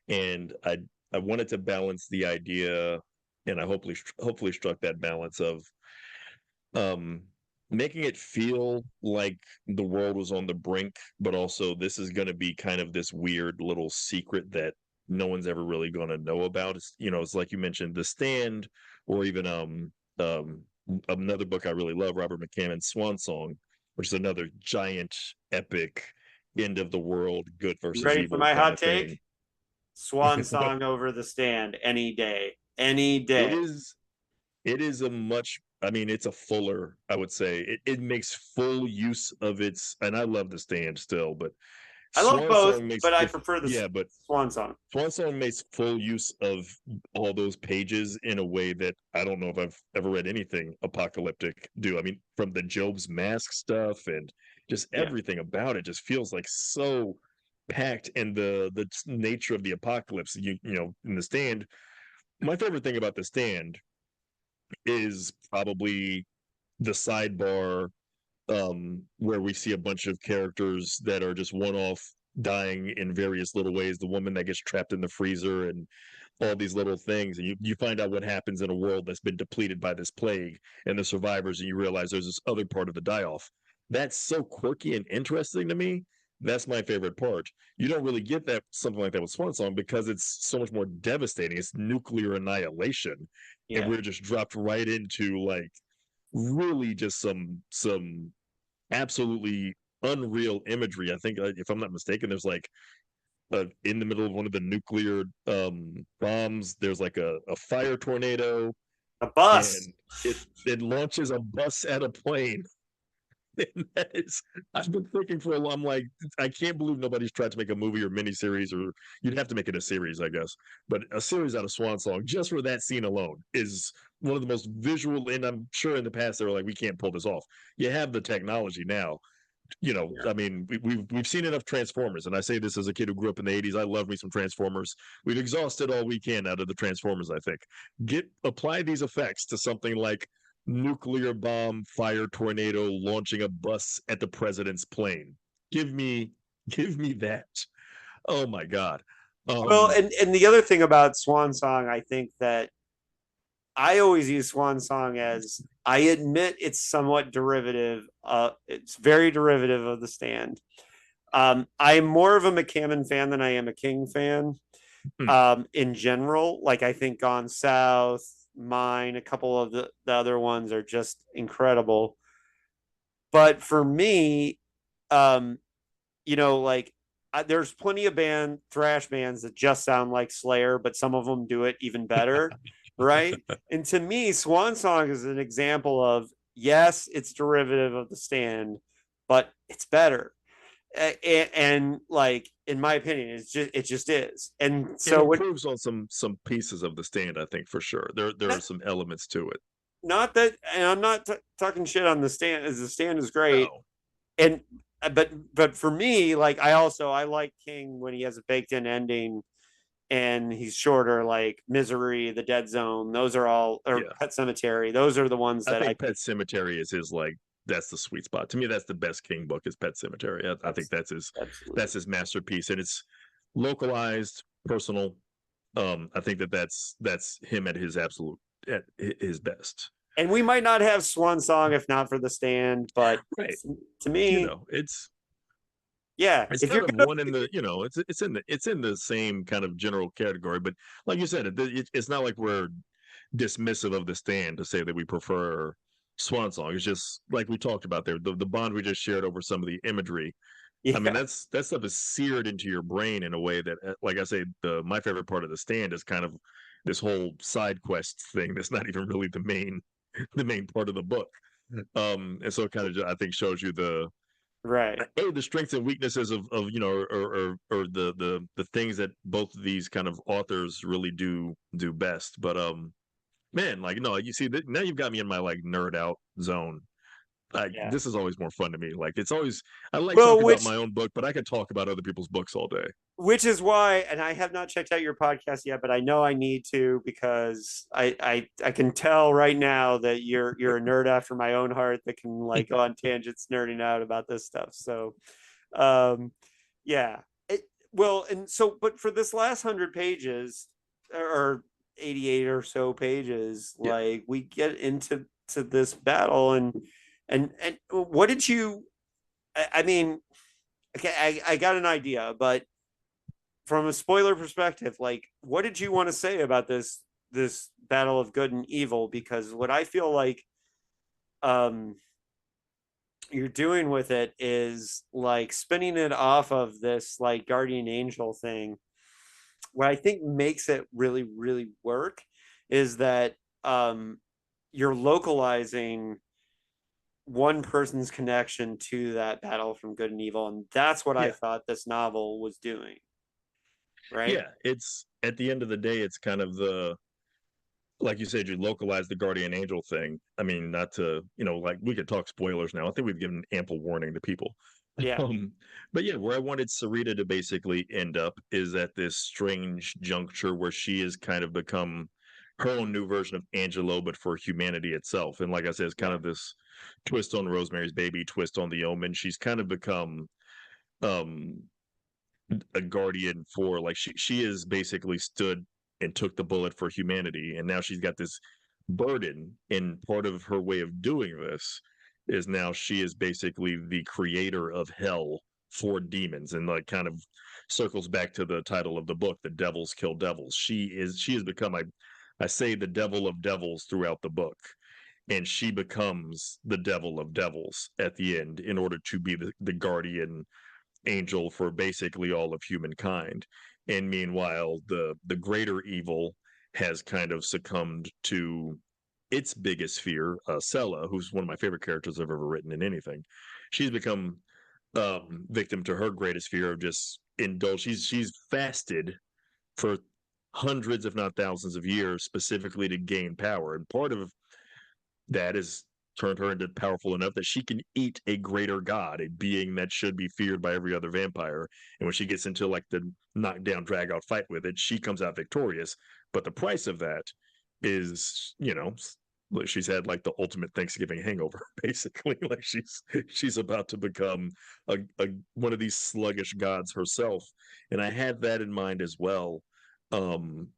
And I wanted to balance the idea, and I hopefully struck that balance of um making it feel like the world was on the brink, but also this is going to be kind of this weird little secret that no one's ever really going to know about. It's like you mentioned, The Stand, or even um another book I really love, Robert McCammon's Swan Song, which is another giant epic end of the world, good You versus ready for evil my kind hot of thing. take? Swan Song over The Stand any day, any it day. is it is a much, I mean, it's a fuller, I would say. It makes full use of its, and I love The Stand still, but I love Swan both, Song makes but I the, prefer the yeah, but Swan Song. Swan Song makes full use of all those pages in a way that I don't know if I've ever read anything apocalyptic do. I mean, from the Job's Mask stuff and just Yeah. everything about it just feels like so packed, and the nature of the apocalypse. In The Stand, my favorite thing about The Stand is probably the sidebar, where we see a bunch of characters that are just one off, dying in various little ways. The woman that gets trapped in the freezer and all these little things. And you find out what happens in a world that's been depleted by this plague and the survivors, and you realize there's this other part of the die off. That's so quirky and interesting to me. That's my favorite part. You don't really get that something like that with Swan Song because it's so much more devastating. It's nuclear annihilation, and Yeah. we're just dropped right into like really just some absolutely unreal imagery. I think, if I'm not mistaken, there's like in the middle of one of the nuclear bombs, there's like a fire tornado, A bus. and it launches a bus at a plane. And that is, I've been thinking for a long. I'm like, I can't believe nobody's tried to make a movie or miniseries, or you'd have to make it a series, I guess. But a series out of Swan Song just for that scene alone is one of the most visual. And I'm sure in the past they were like, we can't pull this off. You have the technology now. Yeah. I mean, we've seen enough Transformers, and I say this as a kid who grew up in the '80s. I love me some Transformers. We've exhausted all we can out of the Transformers. I think apply these effects to something like nuclear bomb, fire tornado, launching a bus at the president's plane. Give me, give me that. Oh my god. Well, Um, and the other thing about Swan Song, I think that I always use Swan Song as, I admit it's somewhat derivative. It's very derivative of The Stand. I'm more of a McCammon fan than I am a King fan. hmm, In general, like I think Gone South, mine, a couple of the other ones are just incredible. But for me, um, like there's plenty of thrash bands that just sound like Slayer, but some of them do it even better, right? And to me, Swan Song is an example of, yes, it's derivative of The Stand, but it's better. And like in my opinion, it just is. And it so when, improves on some pieces of the stand. I think for sure there are not, some elements to it. not that, and I'm not talking shit on The Stand, as The Stand is great. No, And but for me, like I like King when he has a baked in ending and he's shorter, like Misery, The Dead Zone. Those are all, or yeah. Pet Cemetery. Those are the ones I that I think think. Pet Cemetery is his like that's the sweet spot. To me, that's the best King book is Pet Cemetery. I think Absolutely. that's his masterpiece, and it's localized, personal. I think that's him at his absolute at his best. And we might not have Swan Song if not for The Stand, but Right. to me, It's yeah, it's if kind you're of gonna, one in the it's in the same kind of general category, but like you said, it's not like we're dismissive of the stand to say that we prefer Swan Song. It's just like we talked about there, the bond we just shared over some of the imagery. I mean, yeah, that stuff is seared into your brain in a way that, like I say, my favorite part of the stand is kind of this whole side quest thing that's not even really the main part of the book. And so it kind of I think shows you right. the strengths and weaknesses of or the things that both of these kind of authors really do best. But man, like no, you see now you've got me in my like nerd out zone. Like Yeah. this is always more fun to me. Like it's always I like Well, talking about my own book, but I could talk about other people's books all day. which is why, and I have not checked out your podcast yet, but I know I need to, because I can tell right now that you're a nerd after my own heart that can like go on tangents nerding out about this stuff. So um yeah. Well, and so, but for this last 100 pages, or 88 or so pages, Yeah. like we get into this battle, and what did you, I mean, okay, I got an idea, but from a spoiler perspective, like what did you want to say about this battle of good and evil? Because what I feel like um you're doing with it is like spinning it off of this like guardian angel thing. What I think makes it really, really work is that um you're localizing one person's connection to that battle from good and evil, and that's what I Yeah. thought this novel was doing, right? Yeah. It's at the end of the day, it's kind of the like you said, you localize the guardian angel thing. I mean, not to, like we could talk spoilers now. I think we've given ample warning to people. Yeah. Um, but yeah, where I wanted Sarita to basically end up is at this strange juncture where she has kind of become her own new version of Angelo, but for humanity itself. And like I said, it's kind Yeah. of this twist on Rosemary's Baby, twist on the Omen. She's kind of become um a guardian for like she is basically stood and took the bullet for humanity, and now she's got this burden, and part of her way of doing this is now she is basically the creator of hell for demons, and like kind of circles back to the title of the book, The Devils Kill Devils. She has become I say the devil of devils throughout the book, and she becomes the devil of devils at the end in order to be the guardian angel for basically all of humankind. And meanwhile, the greater evil has kind of succumbed to its biggest fear, Sella, who's one of my favorite characters I've ever written in anything, she's become victim to her greatest fear of just indulge. She's fasted for hundreds, if not thousands, of years specifically to gain power, and part of that is turned her into powerful enough that she can eat a greater god, a being that should be feared by every other vampire. And when she gets into like the knockdown, drag out fight with it, she comes out victorious. But the price of that is, she's had like the ultimate Thanksgiving hangover, basically. Like she's about to become a one of these sluggish gods herself. And I had that in mind as well. Um,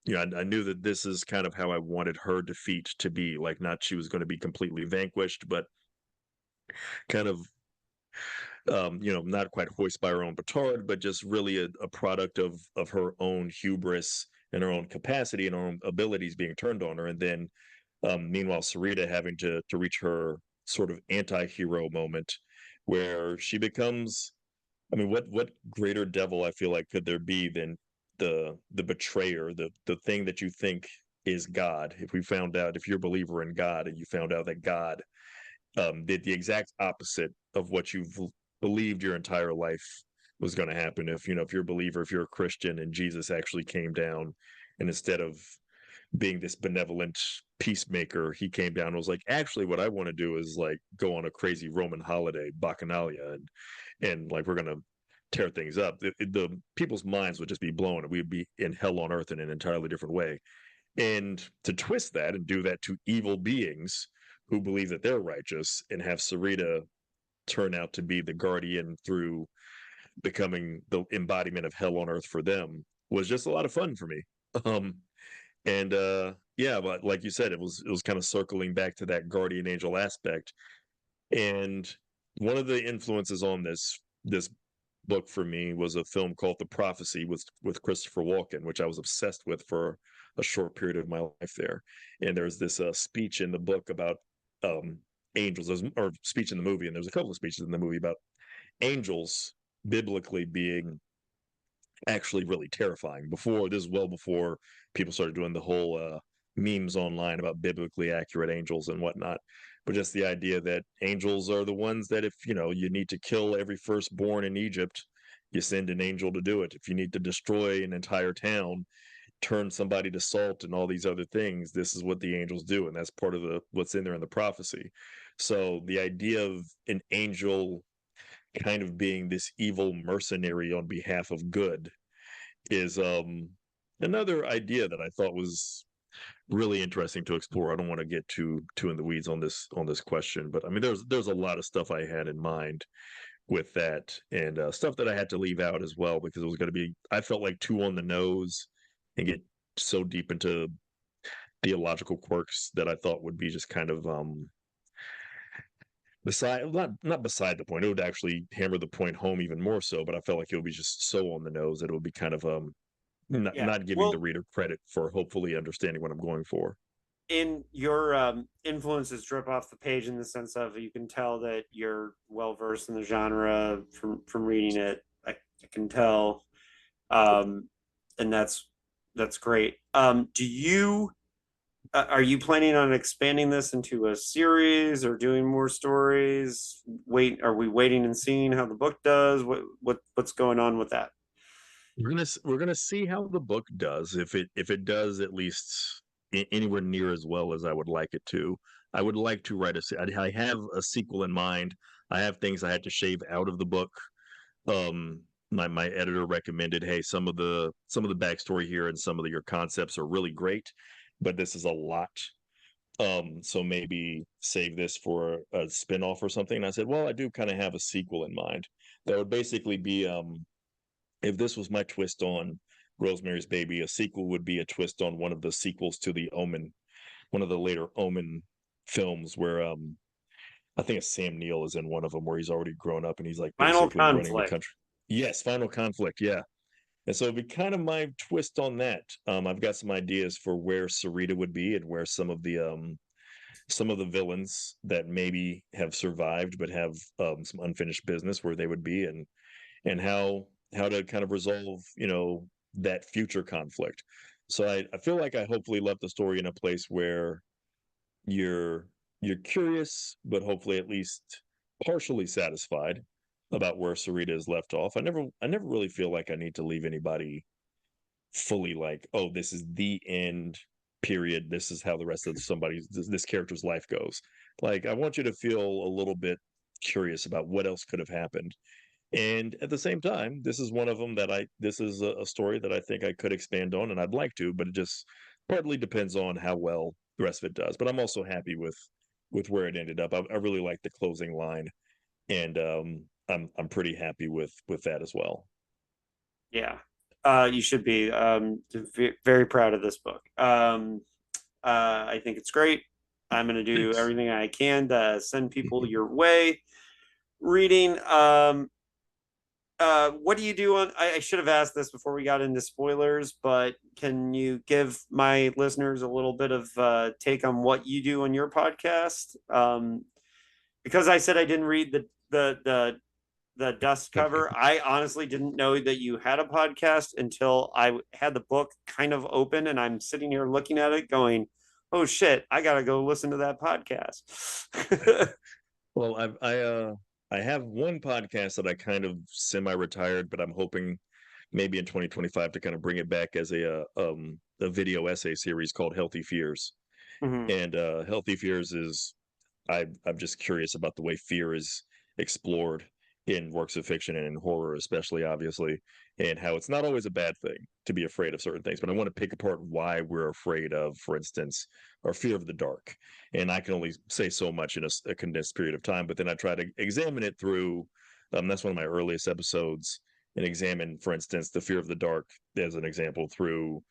I knew that this is kind of how I wanted her defeat to be. Like, not she was going to be completely vanquished, but kind of, not quite hoist by her own petard, but just really a product of her own hubris and her own capacity and her own abilities being turned on her. And then, meanwhile, Sarita having to reach her sort of anti-hero moment where she becomes, I mean, what greater devil I feel like could there be than the betrayer, the thing that you think is God? If you're a believer in God and you found out that God did the exact opposite of what you've believed your entire life was going to happen. If you're a believer, if you're a Christian, and Jesus actually came down, and instead of being this benevolent peacemaker, he came down and was like, actually, what I want to do is like go on a crazy Roman holiday, Bacchanalia, and like we're gonna tear things up. The people's minds would just be blown, and we'd be in hell on earth in an entirely different way. And to twist that and do that to evil beings who believe that they're righteous, and have Sarita turn out to be the guardian through becoming the embodiment of hell on earth for them, was just a lot of fun for me. Um, and yeah, but like you said, it was kind of circling back to that guardian angel aspect. And one of the influences on this book for me was a film called The Prophecy with Christopher Walken, which I was obsessed with for a short period of my life there. And there's this speech in the book about um, angels, or speech in the movie, and there's a couple of speeches in the movie about angels biblically being actually really terrifying. Well before people started doing the whole memes online about biblically accurate angels and whatnot. But just the idea that angels are the ones that, if you need to kill every firstborn in Egypt, you send an angel to do it. If you need to destroy an entire town, turn somebody to salt and all these other things, this is what the angels do, and that's part of what's in there in the prophecy. So the idea of an angel kind of being this evil mercenary on behalf of good is another idea that I thought was really interesting to explore. I don't want to get too in the weeds on this question, but I mean, there's a lot of stuff I had in mind with that, and stuff that I had to leave out as well, because it was going to be, I felt like, too on the nose and get so deep into theological quirks that I thought would be just kind of beside, not beside the point. It would actually hammer the point home even more so, but I felt like it would be just so on the nose that it would be kind of Yeah. not giving the Well, reader credit for hopefully understanding what I'm going for. in your influences drip off the page in the sense of you can tell that you're well versed in the genre from reading it. I can tell, um, and that's great. Do you are you planning on expanding this into a series or doing more stories? Are we waiting and seeing how the book does? What's going on with that? We're gonna see how the book does. If it does at least anywhere near as well as I would like it to. I would like to write I have a sequel in mind. I have things I had to shave out of the book. My editor recommended, hey, some of the backstory here and some of your concepts are really great, but this is a lot. So maybe save this for a spin-off or something. And I said, well, I do kind of have a sequel in mind. That would basically be, if this was my twist on Rosemary's Baby, a sequel would be a twist on one of the sequels to the Omen, one of the later Omen films, where I think it's Sam Neill is in one of them, where he's already grown up and he's like Final basically running the conflict. country. Yes, Final Conflict, yeah. And so it'd be kind of my twist on that. I've got some ideas for where Sarita would be, and where some of the villains that maybe have survived but have some unfinished business, where they would be, and how to kind of resolve that future conflict. So I feel like I hopefully left the story in a place where you're curious, but hopefully at least partially satisfied about where Sarita is left off. I never really feel like I need to leave anybody fully like, oh, this is the end, period. This is how the rest of this character's life goes. Like, I want you to feel a little bit curious about what else could have happened. And at the same time, this is one of them that this is a story that I think I could expand on, and I'd like to, but it just partly depends on how well the rest of it does. But I'm also happy with where it ended up. I really like the closing line, and I'm pretty happy with that as well. Yeah. You should be very proud of this book. I think it's great. I'm going to do Thanks. everything I can to send people your way. Reading. What do you do on? I should have asked this before we got into spoilers, but can you give my listeners a little bit of take on what you do on your podcast? Because I said I didn't read the dust cover. I honestly didn't know that you had a podcast until I had the book kind of open, and I'm sitting here looking at it, going, "Oh shit, I gotta go listen to that podcast." Well, I have one podcast that I kind of semi-retired, but I'm hoping maybe in 2025 to kind of bring it back as a video essay series called Healthy Fears. Mhm. And Healthy Fears is I'm just curious about the way fear is explored in works of fiction and in horror, especially obviously, and how it's not always a bad thing to be afraid of certain things. But I want to pick apart why we're afraid of, for instance, our fear of the dark. And I can only say so much in a condensed period of time. But then I try to examine it through. That's one of my earliest episodes, and examine, for instance, the fear of the dark as an example through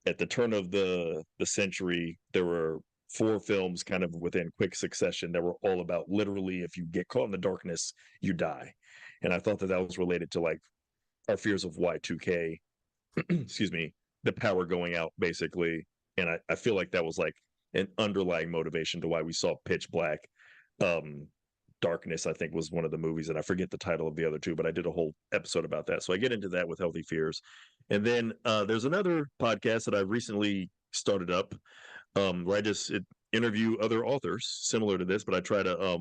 at the turn of the century, there were four films kind of within quick succession that were all about literally if you get caught in the darkness, you die. And I thought that that was related to like our fears of Y2K, excuse me, the power going out basically. And I feel like that was like an underlying motivation to why we saw Pitch Black. Um, Darkness, I think, was one of the movies, and I forget the title of the other two, but I did a whole episode about that. So I get into that with Healthy Fears. And then there's another podcast that I recently started up where I just interview other authors similar to this, but I try to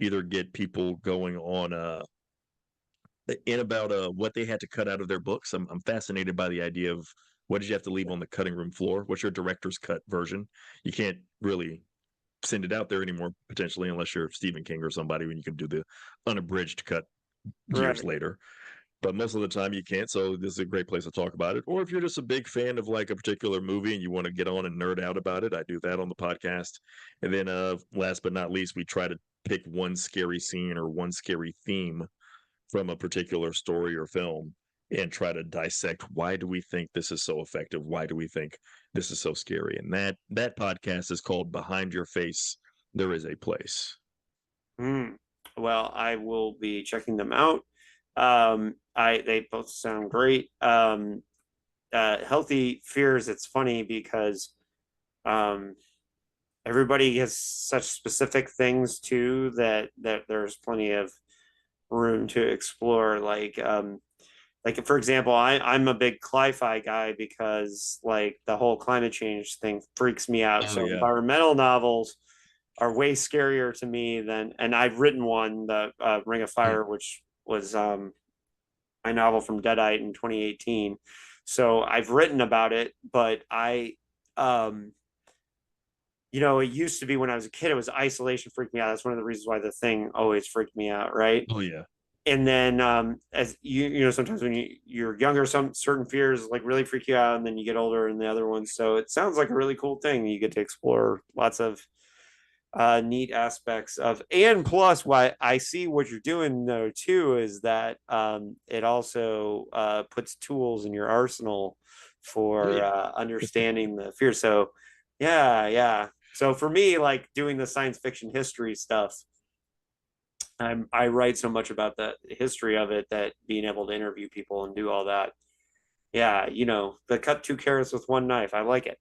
either get people going on in about what they had to cut out of their books. I'm fascinated by the idea of what did you have to leave on the cutting room floor? What's your director's cut version? You can't really send it out there anymore potentially unless you're Stephen King or somebody when you can do the unabridged cut years Right. later. But most of the time you can't, so this is a great place to talk about it. Or if you're just a big fan of like a particular movie and you want to get on and nerd out about it, I do that on the podcast. And then last but not least, we try to pick one scary scene or one scary theme from a particular story or film and try to dissect why do we think this is so effective? Why do we think this is so scary? And that podcast is called Behind Your Face There Is a Place. Mm. Well, I will be checking them out. I They both sound great. Healthy Fears. It's funny because um, everybody has such specific things too that there's plenty of room to explore. Like for example, I'm a big sci-fi guy because like the whole climate change thing freaks me out. Oh So yeah. environmental novels are way scarier to me than, and I've written one, the Ring of Hmm. Fire, which was my novel from Deadite in 2018. So I've written about it, but um, it used to be when I was a kid, it was isolation freaked me out. That's one of the reasons why The Thing always freaked me out, right? Oh yeah. And then as sometimes when you're younger, some certain fears like really freak you out, and then you get older and the other ones. So it sounds like a really cool thing. You get to explore lots of neat aspects of, and plus why I see what you're doing though too is that it also puts tools in your arsenal Oh for yeah. understanding the fear. So yeah. So for me, like doing the science fiction history stuff, I write so much about the history of it that being able to interview people and do all that, yeah, the cut two carrots with one knife, I like it.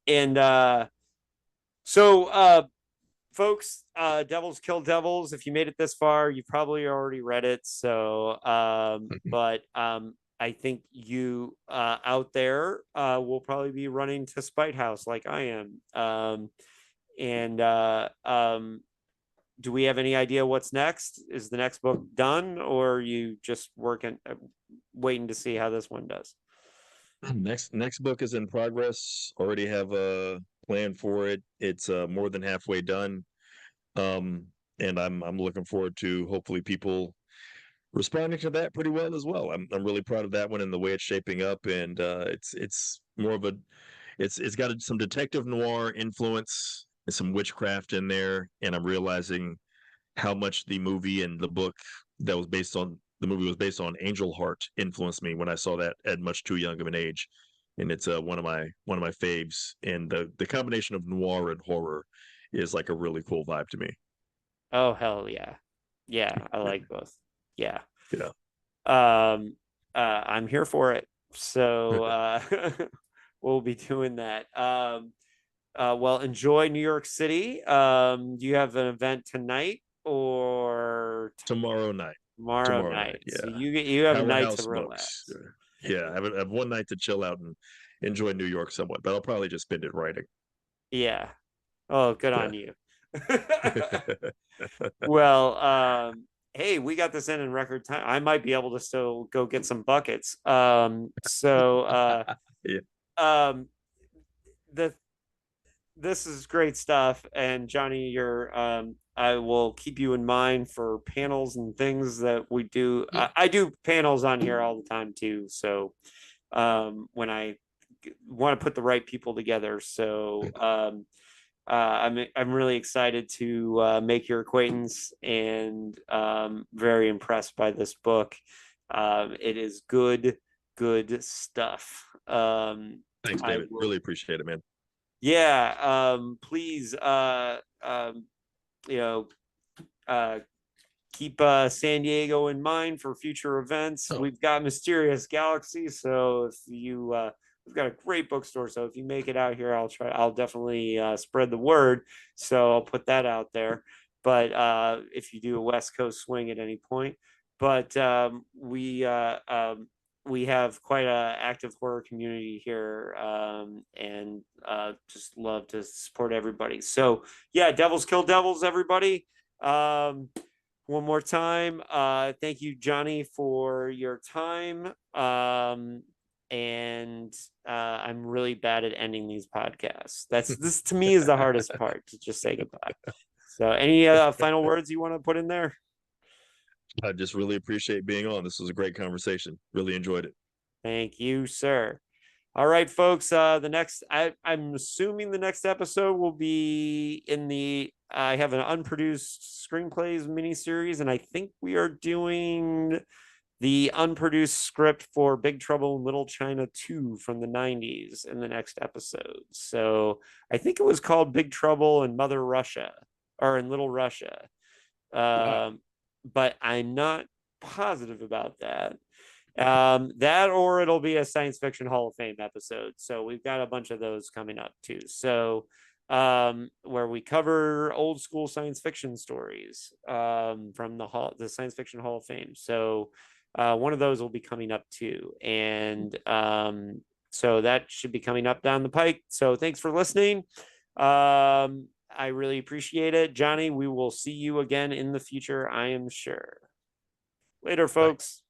And so folks, Devils Kill Devils, if you made it this far, you probably already read it. So but I think you out there will probably be running to Spite House like I am. And do we have any idea what's next? Is the next book done, or are you just working, waiting to see how this one does? Next book is in progress. Already have a plan for it. It's more than halfway done. Um, and I'm looking forward to hopefully people responding to that pretty well as well. I'm really proud of that one and the way it's shaping up. And it's more of a it's got some detective noir influence and some witchcraft in there. And I'm realizing how much the movie and the book that was based on the movie was based on Angel Heart influenced me when I saw that at much too young of an age. And it's one of my faves. And the combination of noir and horror is like a really cool vibe to me. Oh hell yeah, yeah, I like both. Yeah, Yeah. I'm here for it. So we'll be doing that. Well, enjoy New York City. Do you have an event tonight or Tomorrow night. tomorrow Tomorrow night. night? So Yeah. you have a night to Powerhouse Books. relax. Yeah. I have one night to chill out and enjoy New York somewhat, but I'll probably just spend it writing. Yeah. Oh, good Yeah. on you. Well, hey, we got this in record time. I might be able to still go get some buckets. Yeah. Um, the this is great stuff, and Johnny, you're I will keep you in mind for panels and things that we do. I do panels on here all the time too. So when I want to put the right people together, so I'm really excited to make your acquaintance and very impressed by this book. It is good stuff. Thanks, I David. will, Really appreciate it, man. yeah. Please, you know, uh, keep San Diego in mind for future events. Oh, We've got Mysterious Galaxy, so if you we've got a great bookstore. So if you make it out here, I'll definitely spread the word. So I'll put that out there. But if you do a West Coast swing at any point, but we have quite a active horror community here, and just love to support everybody. So yeah, Devils Kill Devils, everybody. One more time, thank you, Johnny, for your time. And I'm really bad at ending these podcasts. This to me is the hardest part, to just say goodbye. So any final words you want to put in there? I just really appreciate being on. This was a great conversation. Really enjoyed it. Thank you, sir. All right, folks. I'm assuming the next episode will be in the. I have an unproduced screenplays miniseries, and I think we are doing the unproduced script for Big Trouble in Little China 2 from the 90s in the next episode. So I think it was called Big Trouble in Mother Russia or in Little Russia. Wow. But I'm not positive about that. That or it'll be a science fiction Hall of Fame episode. So we've got a bunch of those coming up too. So where we cover old school science fiction stories from the Science Fiction Hall of Fame. So one of those will be coming up too. And so that should be coming up down the pike. So thanks for listening. I really appreciate it. Johnny, we will see you again in the future, I am sure. Later, Bye. folks.